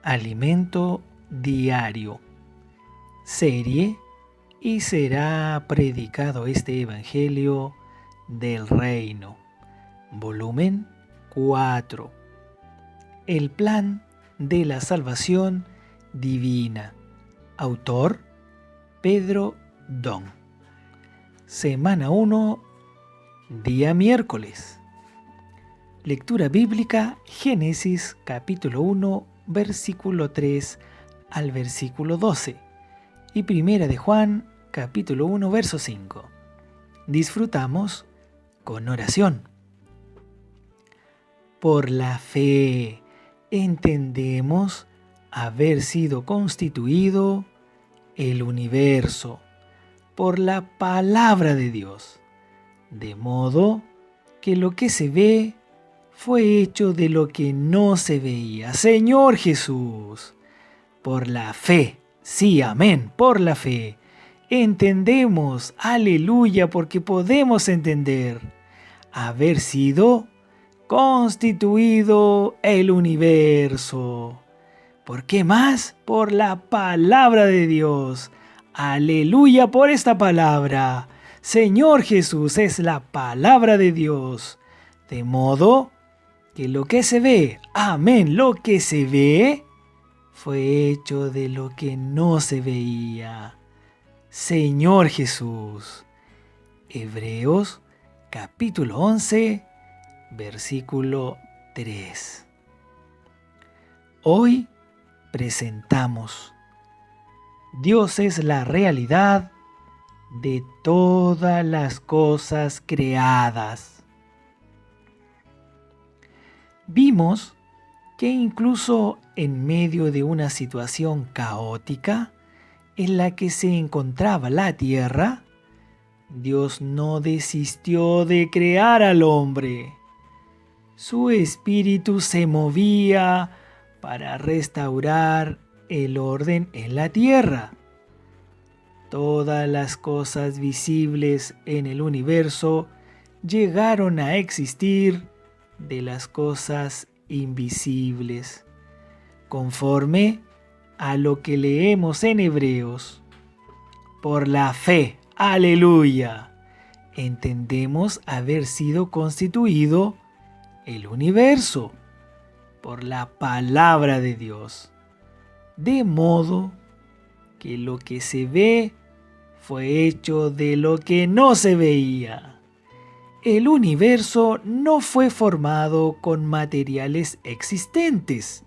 Alimento diario. Serie y será predicado este Evangelio del Reino. Volumen 4. El plan de la salvación divina. Autor Pedro Don. Semana 1, día miércoles. Lectura bíblica Génesis capítulo 1, versículo 3 al versículo 12 y Primera de Juan capítulo 1, verso 5. Disfrutamos con oración. Por la fe entendemos haber sido constituido el universo por la palabra de Dios, de modo que lo que se ve fue hecho de lo que no se veía. Señor Jesús, por la fe, sí, amén, por la fe, entendemos, aleluya, porque podemos entender haber sido constituido el universo. ¿Por qué más? Por la palabra de Dios. Aleluya por esta palabra. Señor Jesús es la palabra de Dios. De modo que lo que se ve, amén, lo que se ve, fue hecho de lo que no se veía. Señor Jesús. Hebreos capítulo 11, versículo 3. Hoy presentamos: Dios es la realidad de todas las cosas creadas. Vimos que incluso en medio de una situación caótica en la que se encontraba la tierra, Dios no desistió de crear al hombre. Su espíritu se movía para restaurar el orden en la tierra. Todas las cosas visibles en el universo llegaron a existir de las cosas invisibles, conforme a lo que leemos en Hebreos. Por la fe, aleluya, entendemos haber sido constituido el universo por la palabra de Dios, de modo que lo que se ve fue hecho de lo que no se veía. El universo no fue formado con materiales existentes.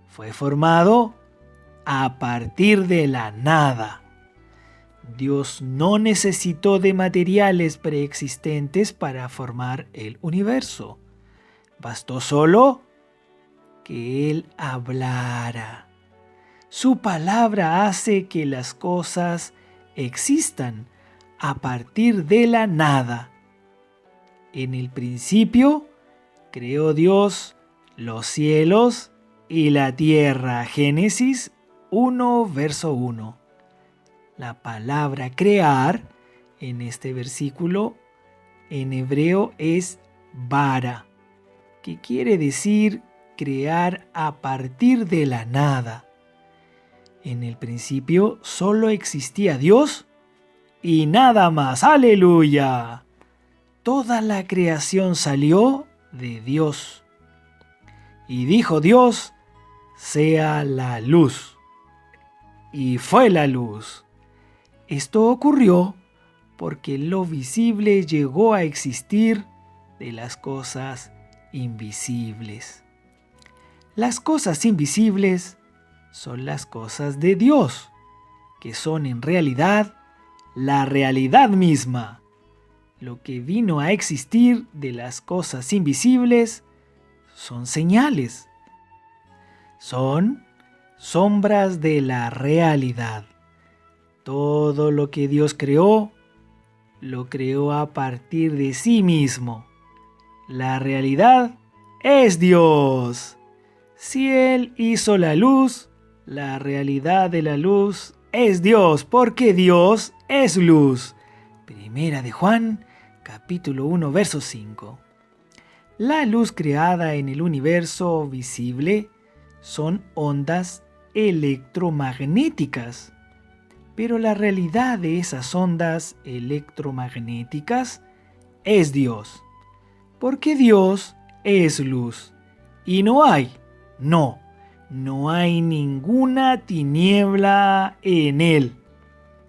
Fue formado a partir de la nada. Dios no necesitó de materiales preexistentes para formar el universo. Bastó solo que Él hablara. Su palabra hace que las cosas existan a partir de la nada. En el principio creó Dios los cielos y la tierra. Génesis 1, verso 1. La palabra crear en este versículo en hebreo es bara, que quiere decir crear a partir de la nada. En el principio solo existía Dios y nada más. ¡Aleluya! Toda la creación salió de Dios. Y dijo Dios: sea la luz. Y fue la luz. Esto ocurrió porque lo visible llegó a existir de las cosas invisibles. Las cosas invisibles son las cosas de Dios, que son en realidad la realidad misma. Lo que vino a existir de las cosas invisibles son señales. Son sombras de la realidad. Todo lo que Dios creó, lo creó a partir de sí mismo. La realidad es Dios. Si Él hizo la luz, la realidad de la luz es Dios, porque Dios es luz. Primera de Juan, capítulo 1, verso 5. La luz creada en el universo visible son ondas electromagnéticas. Pero la realidad de esas ondas electromagnéticas es Dios. Porque Dios es luz. Y no hay ninguna tiniebla en Él.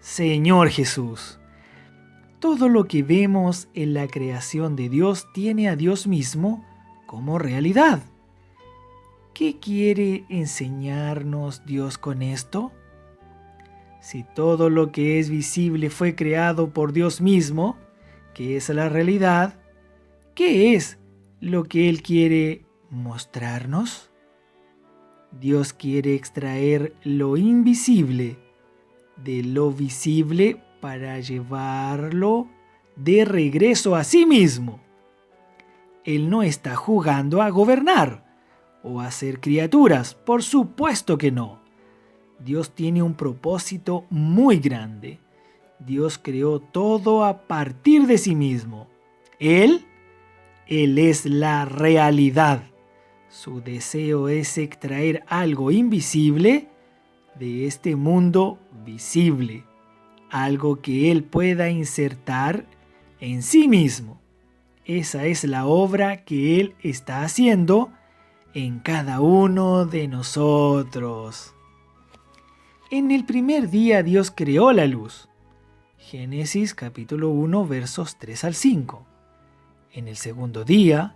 Señor Jesús. Todo lo que vemos en la creación de Dios tiene a Dios mismo como realidad. ¿Qué quiere enseñarnos Dios con esto? Si todo lo que es visible fue creado por Dios mismo, que es la realidad, ¿qué es lo que Él quiere mostrarnos? Dios quiere extraer lo invisible de lo visible para llevarlo de regreso a sí mismo. Él no está jugando a gobernar o a ser criaturas, por supuesto que no. Dios tiene un propósito muy grande. Dios creó todo a partir de sí mismo. Él es la realidad. Su deseo es extraer algo invisible de este mundo visible, algo que Él pueda insertar en sí mismo. Esa es la obra que Él está haciendo en cada uno de nosotros. En el primer día Dios creó la luz. Génesis capítulo 1 versos 3 al 5. En el segundo día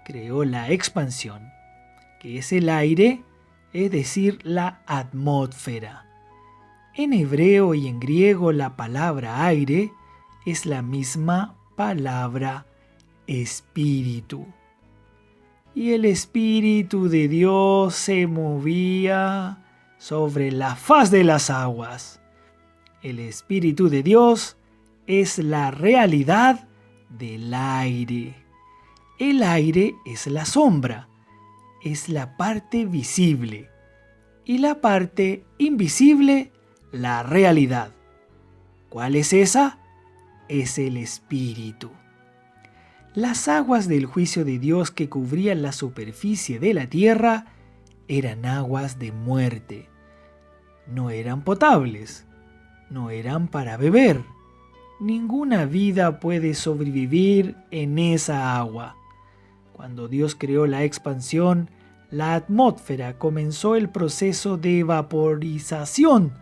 creó la expansión, que es el aire, es decir, la atmósfera. En hebreo y en griego la palabra aire es la misma palabra espíritu. Y el Espíritu de Dios se movía sobre la faz de las aguas. El Espíritu de Dios es la realidad del aire. El aire es la sombra, es la parte visible. Y la parte invisible, la realidad. ¿Cuál es esa? Es el Espíritu. Las aguas del juicio de Dios que cubrían la superficie de la tierra eran aguas de muerte. No eran potables, no eran para beber. Ninguna vida puede sobrevivir en esa agua. Cuando Dios creó la expansión, la atmósfera comenzó el proceso de vaporización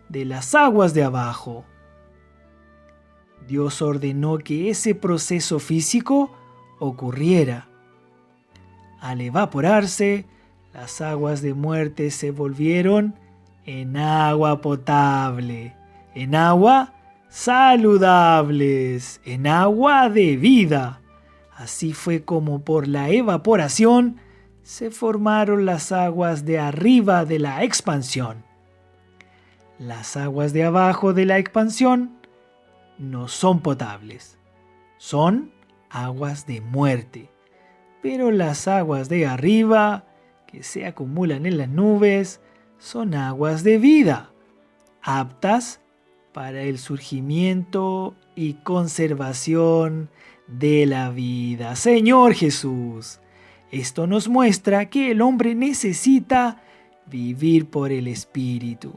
de las aguas de abajo. Dios ordenó que ese proceso físico ocurriera. Al evaporarse, las aguas de muerte se volvieron en agua potable, en agua saludables, en agua de vida. Así fue como por la evaporación se formaron las aguas de arriba de la expansión. Las aguas de abajo de la expansión no son potables, son aguas de muerte. Pero las aguas de arriba, que se acumulan en las nubes, son aguas de vida, aptas para el surgimiento y conservación de la vida. Señor Jesús, esto nos muestra que el hombre necesita vivir por el Espíritu.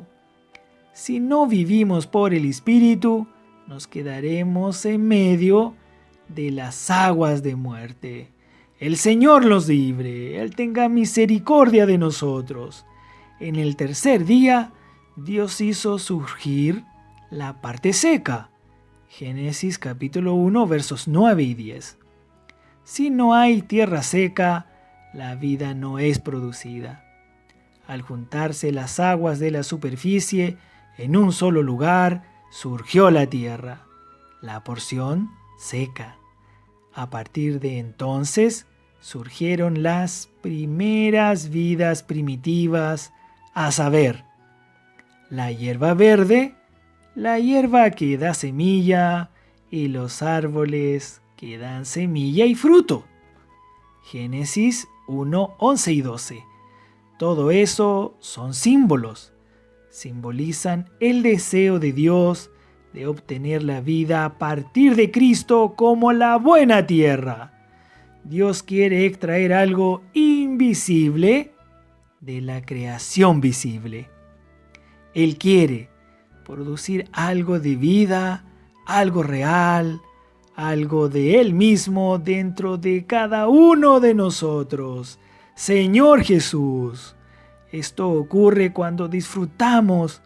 Si no vivimos por el Espíritu, nos quedaremos en medio de las aguas de muerte. El Señor los libre, Él tenga misericordia de nosotros. En el tercer día, Dios hizo surgir la parte seca. Génesis capítulo 1 versos 9 y 10. Si no hay tierra seca, la vida no es producida. Al juntarse las aguas de la superficie en un solo lugar, surgió la tierra, la porción seca. A partir de entonces surgieron las primeras vidas primitivas, a saber, la hierba verde, la hierba que da semilla y los árboles que dan semilla y fruto. Génesis 1, 11 y 12. Todo eso son símbolos. Simbolizan el deseo de Dios de obtener la vida a partir de Cristo como la buena tierra. Dios quiere extraer algo invisible de la creación visible. Él quiere producir algo de vida, algo real, algo de Él mismo dentro de cada uno de nosotros. Señor Jesús, esto ocurre cuando disfrutamos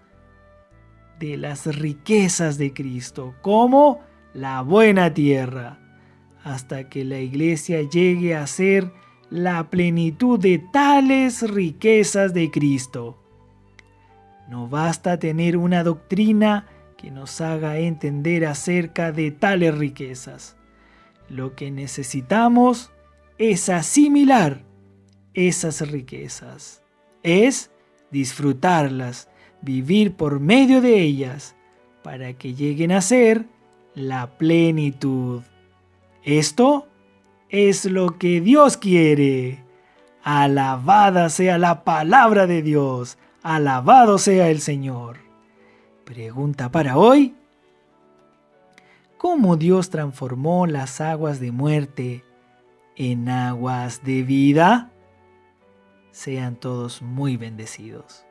de las riquezas de Cristo, como la buena tierra, hasta que la iglesia llegue a ser la plenitud de tales riquezas de Cristo. No basta tener una doctrina que nos haga entender acerca de tales riquezas. Lo que necesitamos es asimilar esas riquezas, es disfrutarlas, vivir por medio de ellas, para que lleguen a ser la plenitud. Esto es lo que Dios quiere. Alabada sea la palabra de Dios. Alabado sea el Señor. Pregunta para hoy: ¿cómo Dios transformó las aguas de muerte en aguas de vida? Sean todos muy bendecidos.